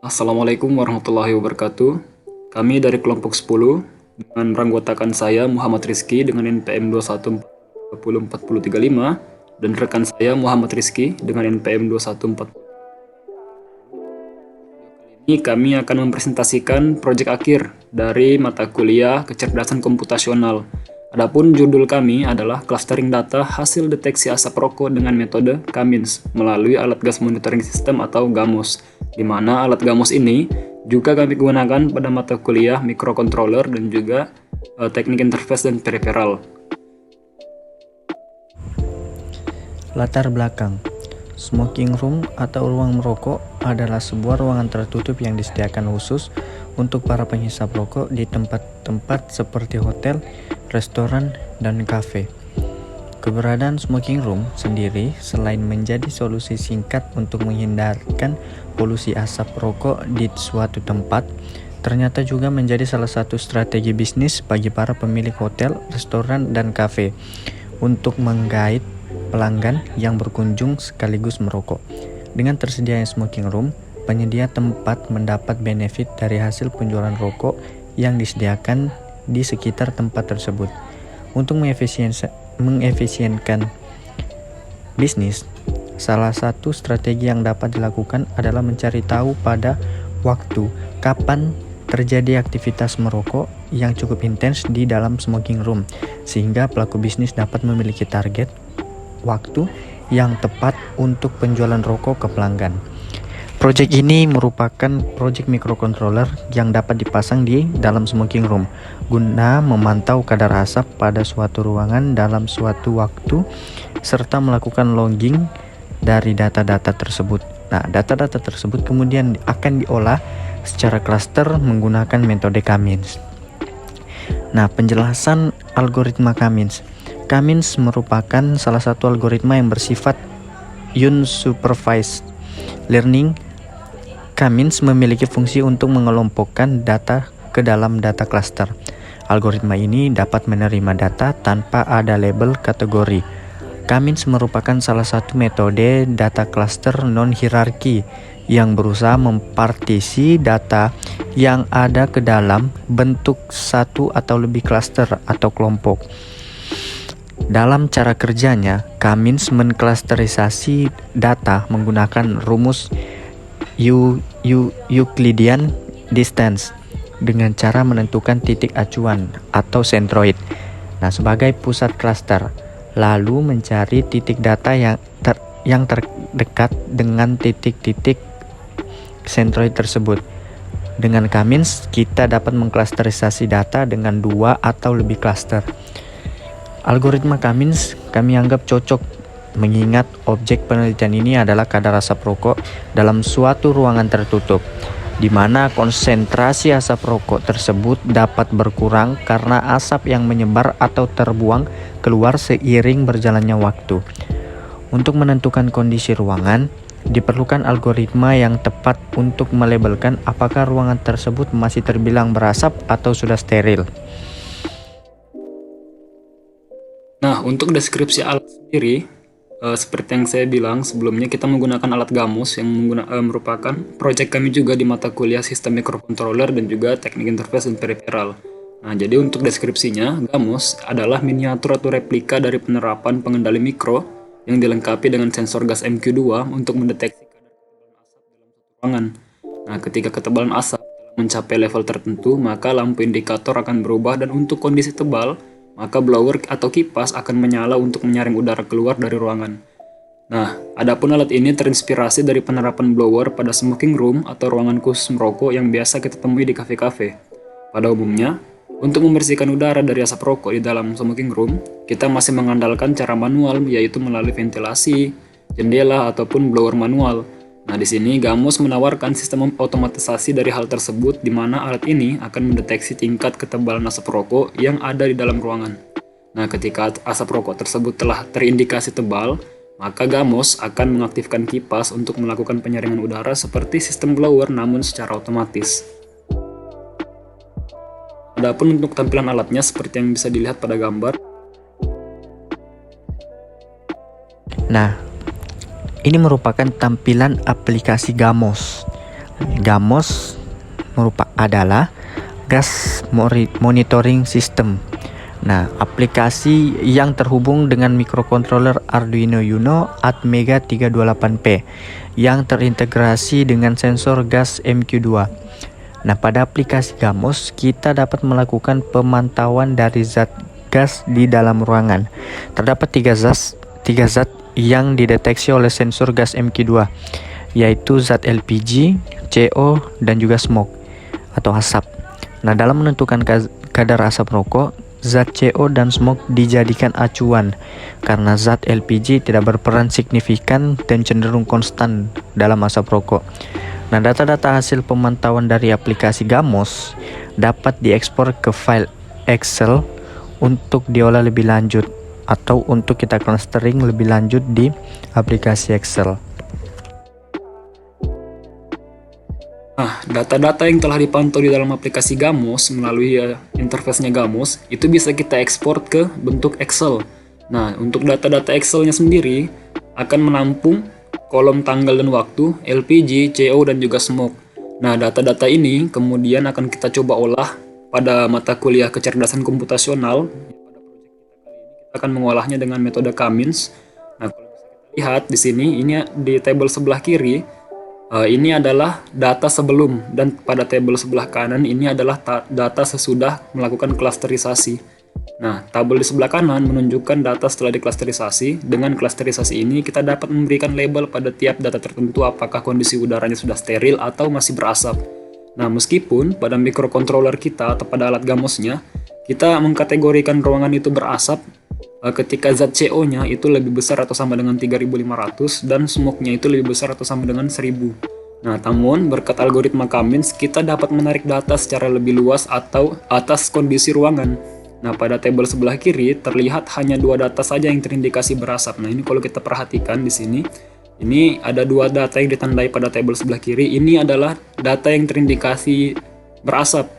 Assalamualaikum warahmatullahi wabarakatuh. Kami dari kelompok 10 dengan beranggotakan saya Muhammad Rizky dengan NPM 2140435 dan rekan saya Muhammad Rizky dengan NPM 214. Ini kami akan mempresentasikan proyek akhir dari mata kuliah kecerdasan komputasional. Adapun judul kami adalah clustering data hasil deteksi asap rokok dengan metode Cummins melalui alat gas monitoring system atau GAMOS, di mana alat GAMOS ini juga kami gunakan pada mata kuliah microcontroller dan juga teknik interface dan peripheral. Latar belakang. Smoking room atau ruang merokok adalah sebuah ruangan tertutup yang disediakan khusus untuk para penghisap rokok di tempat-tempat seperti hotel, restoran, dan kafe. Keberadaan smoking room sendiri selain menjadi solusi singkat untuk menghindarkan polusi asap rokok di suatu tempat, ternyata juga menjadi salah satu strategi bisnis bagi para pemilik hotel, restoran, dan kafe untuk menggait pelanggan yang berkunjung sekaligus merokok. Dengan tersedianya smoking room, penyedia tempat mendapat benefit dari hasil penjualan rokok yang disediakan di sekitar tempat tersebut. Untuk mengefisienkan bisnis, salah satu strategi yang dapat dilakukan adalah mencari tahu pada waktu kapan terjadi aktivitas merokok yang cukup intens di dalam smoking room, sehingga pelaku bisnis dapat memiliki target waktu yang tepat untuk penjualan rokok ke pelanggan. Proyek ini merupakan proyek microcontroller yang dapat dipasang di dalam smoking room guna memantau kadar asap pada suatu ruangan dalam suatu waktu serta melakukan logging dari data-data tersebut. Nah, data-data tersebut kemudian akan diolah secara cluster menggunakan metode Cummins. Nah, penjelasan algoritma Cummins. Cummins merupakan salah satu algoritma yang bersifat unsupervised learning. Cummins memiliki fungsi untuk mengelompokkan data ke dalam data cluster. Algoritma ini dapat menerima data tanpa ada label kategori. Cummins merupakan salah satu metode data cluster non-hierarki yang berusaha mempartisi data yang ada ke dalam bentuk satu atau lebih cluster atau kelompok. Dalam cara kerjanya, Cummins mengklasterisasi data menggunakan rumus Euclidean distance dengan cara menentukan titik acuan atau centroid sebagai pusat klaster, lalu mencari titik data yang terdekat dengan titik-titik centroid tersebut. Dengan Cummins, kita dapat mengklasterisasi data dengan 2 atau lebih klaster. Algoritma Cummins kami anggap cocok mengingat objek penelitian ini adalah kadar asap rokok dalam suatu ruangan tertutup, di mana konsentrasi asap rokok tersebut dapat berkurang karena asap yang menyebar atau terbuang keluar seiring berjalannya waktu. Untuk menentukan kondisi ruangan, diperlukan algoritma yang tepat untuk melabelkan apakah ruangan tersebut masih terbilang berasap atau sudah steril. Nah, untuk deskripsi alat sendiri, seperti yang saya bilang sebelumnya, kita menggunakan alat GAMOS yang merupakan proyek kami juga di mata kuliah sistem microcontroller dan juga teknik interface dan peripheral. Nah, jadi untuk deskripsinya, GAMOS adalah miniatur atau replika dari penerapan pengendali mikro yang dilengkapi dengan sensor gas MQ2 untuk mendeteksi kadar ketebalan asap dalam satu ruangan. Nah, ketika ketebalan asap telah mencapai level tertentu, maka lampu indikator akan berubah dan untuk kondisi tebal, maka blower atau kipas akan menyala untuk menyaring udara keluar dari ruangan. Nah, adapun alat ini terinspirasi dari penerapan blower pada smoking room atau ruangan khusus merokok yang biasa kita temui di kafe-kafe. Pada umumnya, untuk membersihkan udara dari asap rokok di dalam smoking room, kita masih mengandalkan cara manual, yaitu melalui ventilasi, jendela, ataupun blower manual. Nah, di sini GAMOS menawarkan sistem otomatisasi dari hal tersebut, di mana alat ini akan mendeteksi tingkat ketebalan asap rokok yang ada di dalam ruangan. Nah, ketika asap rokok tersebut telah terindikasi tebal, maka GAMOS akan mengaktifkan kipas untuk melakukan penyaringan udara seperti sistem blower namun secara otomatis. Adapun untuk tampilan alatnya seperti yang bisa dilihat pada gambar. Nah, ini merupakan tampilan aplikasi GAMOS. GAMOS adalah gas monitoring system. Nah, aplikasi yang terhubung dengan microcontroller Arduino Uno Atmega 328P yang terintegrasi dengan sensor gas MQ2. Nah, pada aplikasi GAMOS kita dapat melakukan pemantauan dari zat gas di dalam ruangan. Terdapat tiga zat yang dideteksi oleh sensor gas MQ2, yaitu zat LPG, CO, dan juga smoke atau asap. Nah, dalam menentukan kadar asap rokok, zat CO dan smoke dijadikan acuan karena zat LPG tidak berperan signifikan dan cenderung konstan dalam asap rokok. Nah, data-data hasil pemantauan dari aplikasi GAMOS dapat diekspor ke file Excel untuk diolah lebih lanjut atau untuk kita clustering lebih lanjut di aplikasi Excel. Nah, data-data yang telah dipantau di dalam aplikasi GAMOS melalui interface-nya GAMOS itu bisa kita ekspor ke bentuk Excel. Nah, untuk data-data Excel-nya sendiri akan menampung kolom tanggal dan waktu, LPG, CO, dan juga smoke. Nah, data-data ini kemudian akan kita coba olah pada mata kuliah kecerdasan komputasional. Kita akan mengolahnya dengan metode Cummins. Nah, kalau bisa kita lihat di sini, ini di tabel sebelah kiri, ini adalah data sebelum, dan pada tabel sebelah kanan ini adalah data sesudah melakukan klasterisasi. Nah, tabel di sebelah kanan menunjukkan data setelah diklasterisasi. Dengan klasterisasi ini kita dapat memberikan label pada tiap data tertentu apakah kondisi udaranya sudah steril atau masih berasap. Nah, meskipun pada microcontroller kita atau pada alat GAMOS-nya kita mengkategorikan ruangan itu berasap ketika zat CO-nya itu lebih besar atau sama dengan 3500 dan smoke-nya itu lebih besar atau sama dengan 1000. Nah, namun berkat algoritma Cummins kita dapat menarik data secara lebih luas atau atas kondisi ruangan. Nah, pada tabel sebelah kiri terlihat hanya 2 data saja yang terindikasi berasap. Nah, ini kalau kita perhatikan di sini, ini ada 2 data yang ditandai pada tabel sebelah kiri. Ini adalah data yang terindikasi berasap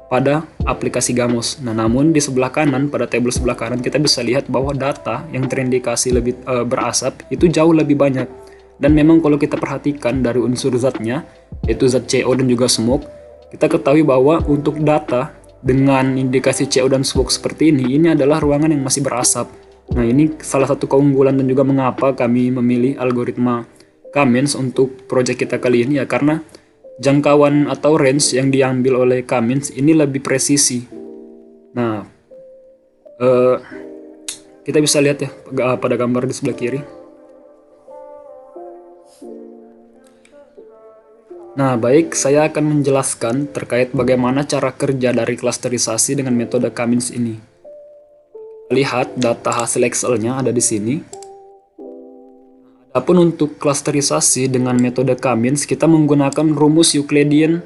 pada aplikasi GAMOS. Nah, namun di sebelah kanan, pada tabel sebelah kanan kita bisa lihat bahwa data yang terindikasi lebih berasap itu jauh lebih banyak. Dan memang kalau kita perhatikan dari unsur zatnya, yaitu zat CO dan juga smoke, kita ketahui bahwa untuk data dengan indikasi CO dan smoke seperti ini adalah ruangan yang masih berasap. Nah, ini salah satu keunggulan dan juga mengapa kami memilih algoritma Cummins untuk proyek kita kali ini, ya karena jangkauan atau range yang diambil oleh Cummins ini lebih presisi. Nah, kita bisa lihat ya pada gambar di sebelah kiri. Nah, baik, saya akan menjelaskan terkait bagaimana cara kerja dari klasterisasi dengan metode Cummins ini. Lihat data hasil Excel-nya ada di sini. Adapun untuk klasterisasi dengan metode Cummins, kita menggunakan rumus Euclidean.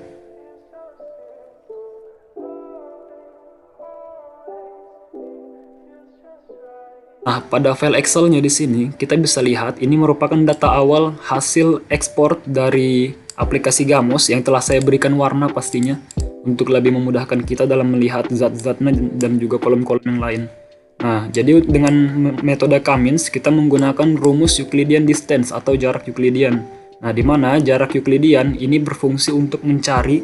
Nah, pada file Excel-nya di sini, kita bisa lihat ini merupakan data awal hasil ekspor dari aplikasi GAMOS yang telah saya berikan warna pastinya untuk lebih memudahkan kita dalam melihat zat-zatnya dan juga kolom-kolom yang lain. Nah, jadi dengan metode Cummins kita menggunakan rumus Euclidean distance atau jarak Euclidean. Nah, di mana jarak Euclidean ini berfungsi untuk mencari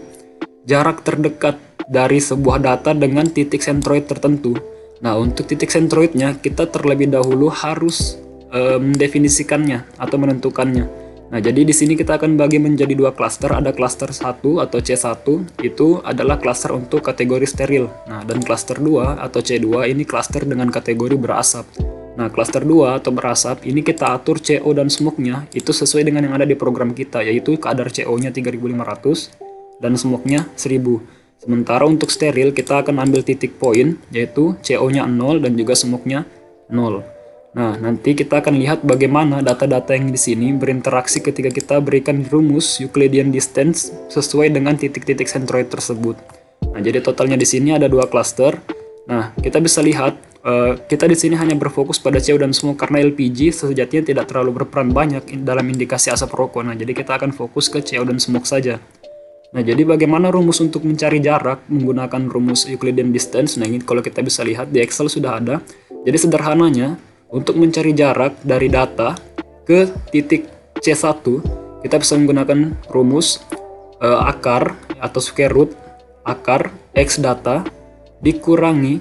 jarak terdekat dari sebuah data dengan titik sentroid tertentu. Nah, untuk titik sentroidnya kita terlebih dahulu harus mendefinisikannya atau menentukannya. Nah, jadi di sini kita akan bagi menjadi 2 klaster. Ada klaster 1 atau C1 itu adalah klaster untuk kategori steril. Nah, dan klaster 2 atau C2 ini klaster dengan kategori berasap. Nah, klaster 2 atau berasap ini kita atur CO dan smoke-nya itu sesuai dengan yang ada di program kita, yaitu kadar CO-nya 3500 dan smoke-nya 1000. Sementara untuk steril kita akan ambil titik poin, yaitu CO-nya 0 dan juga smoke-nya 0. Nah, nanti kita akan lihat bagaimana data-data yang di sini berinteraksi ketika kita berikan rumus Euclidean distance sesuai dengan titik-titik sentroid tersebut. Nah, jadi totalnya di sini ada 2 klaster. Nah, kita bisa lihat kita di sini hanya berfokus pada CO dan smoke karena LPG sejatinya tidak terlalu berperan banyak dalam indikasi asap rokok. Nah, jadi kita akan fokus ke CO dan smoke saja. Nah, jadi bagaimana rumus untuk mencari jarak menggunakan rumus Euclidean distance? Nah, ini kalau kita bisa lihat di Excel sudah ada. Jadi sederhananya, untuk mencari jarak dari data ke titik C1, kita bisa menggunakan rumus akar atau square root akar X data dikurangi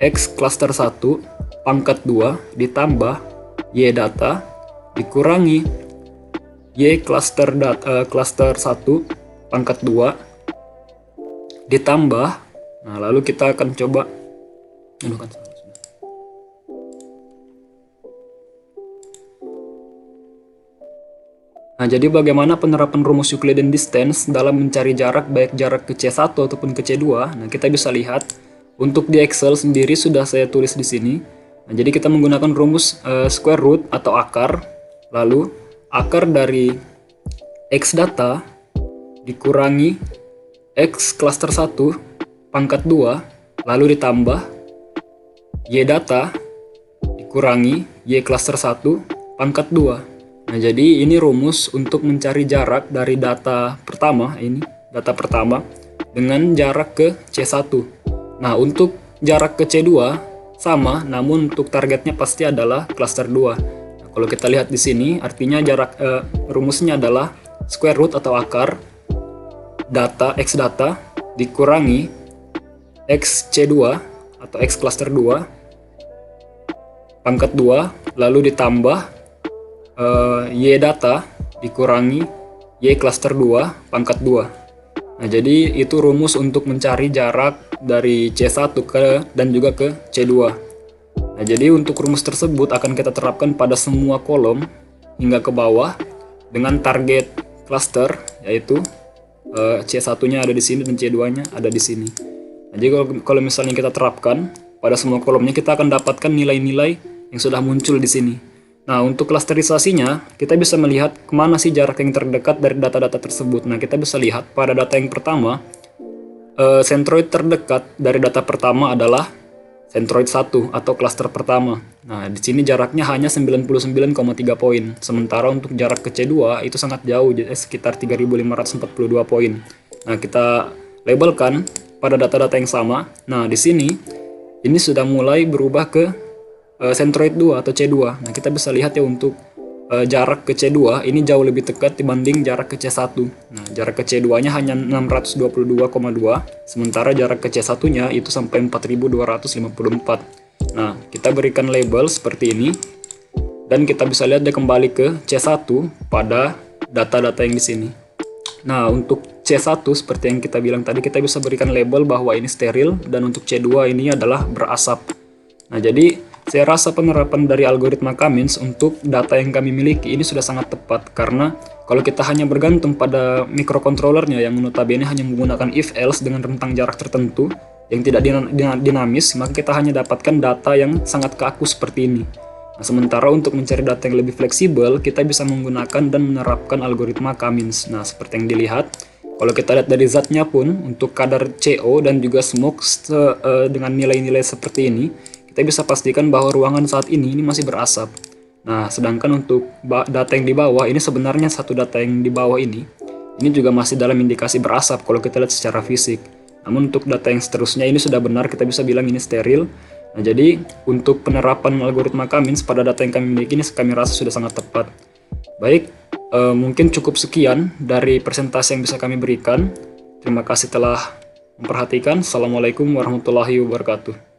X cluster 1 pangkat 2 ditambah Y data dikurangi Y cluster 1 pangkat 2 ditambah, nah lalu kita akan coba Nah, jadi bagaimana penerapan rumus Euclidean distance dalam mencari jarak baik jarak ke C1 ataupun ke C2? Nah, kita bisa lihat untuk di Excel sendiri sudah saya tulis di sini. Nah, jadi kita menggunakan rumus square root atau akar, lalu akar dari X data dikurangi X cluster 1 pangkat 2 lalu ditambah Y data dikurangi Y cluster 1 pangkat 2. Nah, jadi ini rumus untuk mencari jarak dari data pertama, ini data pertama dengan jarak ke C1. Nah, untuk jarak ke C2 sama, namun untuk targetnya pasti adalah cluster 2. Nah, kalau kita lihat di sini, artinya jarak rumusnya adalah square root atau akar data X data dikurangi X C2 atau X cluster 2 pangkat 2 lalu ditambah Y data dikurangi Y cluster 2 pangkat 2. Nah, jadi itu rumus untuk mencari jarak dari C1 dan juga ke C2. Nah, jadi untuk rumus tersebut akan kita terapkan pada semua kolom hingga ke bawah dengan target cluster, yaitu C1-nya ada di sini dan C2-nya ada di sini. Nah, jadi kalau misalnya kita terapkan pada semua kolomnya, kita akan dapatkan nilai-nilai yang sudah muncul di sini. Nah, untuk klasterisasinya, kita bisa melihat kemana sih jarak yang terdekat dari data-data tersebut. Nah, kita bisa lihat pada data yang pertama, centroid terdekat dari data pertama adalah centroid 1 atau klaster pertama. Nah, di sini jaraknya hanya 99,3 poin. Sementara untuk jarak ke C2 itu sangat jauh, sekitar 3.542 poin. Nah, kita labelkan pada data-data yang sama. Nah, di sini ini sudah mulai berubah ke centroid 2 atau C2. Nah, kita bisa lihat ya untuk jarak ke C2 ini jauh lebih dekat dibanding jarak ke C1. Nah, jarak ke C2-nya hanya 622,2, sementara jarak ke C1-nya itu sampai 4.254. Nah, kita berikan label seperti ini, dan kita bisa lihat dia kembali ke C1 pada data-data yang di sini. Nah, untuk C1 seperti yang kita bilang tadi, kita bisa berikan label bahwa ini steril, dan untuk C2 ini adalah berasap. Nah, jadi saya rasa penerapan dari algoritma Cummins untuk data yang kami miliki ini sudah sangat tepat, karena kalau kita hanya bergantung pada microcontrollernya yang notabene hanya menggunakan if-else dengan rentang jarak tertentu yang tidak dinamis, maka kita hanya dapatkan data yang sangat kaku seperti ini. Nah, sementara untuk mencari data yang lebih fleksibel, kita bisa menggunakan dan menerapkan algoritma Cummins. Nah, seperti yang dilihat, kalau kita lihat dari zatnya pun, untuk kadar CO dan juga smoke dengan nilai-nilai seperti ini, kita bisa pastikan bahwa ruangan saat ini masih berasap. Nah, sedangkan untuk data yang di bawah, ini sebenarnya satu data yang di bawah ini juga masih dalam indikasi berasap kalau kita lihat secara fisik. Namun untuk data yang seterusnya ini sudah benar, kita bisa bilang ini steril. Nah, jadi untuk penerapan algoritma Cummins pada data yang kami miliki ini kami rasa sudah sangat tepat. Baik, mungkin cukup sekian dari presentasi yang bisa kami berikan. Terima kasih telah memperhatikan. Assalamualaikum warahmatullahi wabarakatuh.